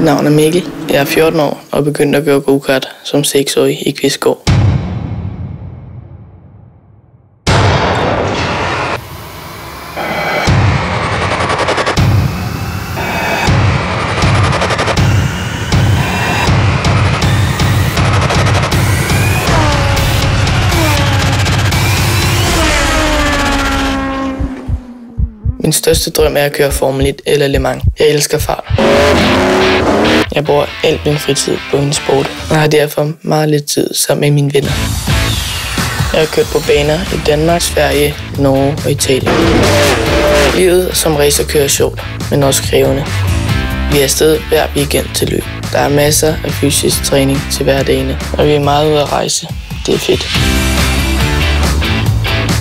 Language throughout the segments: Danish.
navn er Mikkel. Jeg er 14 år og begyndte at køre go-kart som 6-årig i Kvistgård. Min største drøm er at køre Formel 1 eller Le Mans. Jeg elsker fart. Jeg bruger al min fritid på min sport, og har derfor meget lidt tid sammen med mine venner. Jeg har kørt på baner i Danmark, Sverige, Norge og Italien. Livet som racerkører er sjovt, men også krævende. Vi er afsted hver weekend til løb. Der er masser af fysisk træning til hverdagene, og vi er meget ude at rejse. Det er fedt.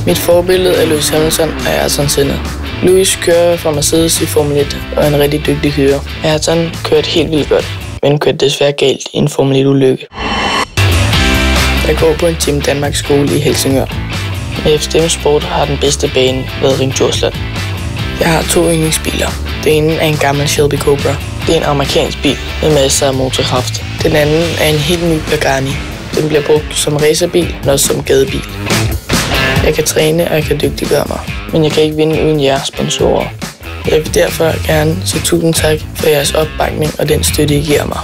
Mit forbillede er Lewis Hamilton og Ayrton Senna. Lewis kører fra Mercedes i Formel 1 og er en rigtig dygtig kører. Ayrton kørte helt vildt godt, men kørte desværre galt i en Formel 1-ulykke. Jeg går på en Team Danmark skole i Helsingør. Med FDM Sport har den bedste bane været Ring Djursland. Jeg har 2 yndlingsbiler. Den ene er en gammel Shelby Cobra. Det er en amerikansk bil med masser af motorkraft. Den anden er en helt ny Pagani. Den bliver brugt som racerbil, men også som gadebil. Jeg kan træne, og jeg kan dygtiggøre mig, men jeg kan ikke vinde uden jeres sponsorer. Jeg vil derfor gerne sige tusind tak for jeres opbakning og den støtte, I giver mig.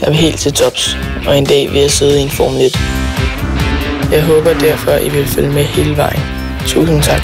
Jeg vil helt til tops, og en dag vil jeg sidde i en Formel 1. Jeg håber derfor, I vil følge med hele vejen. Tusind tak.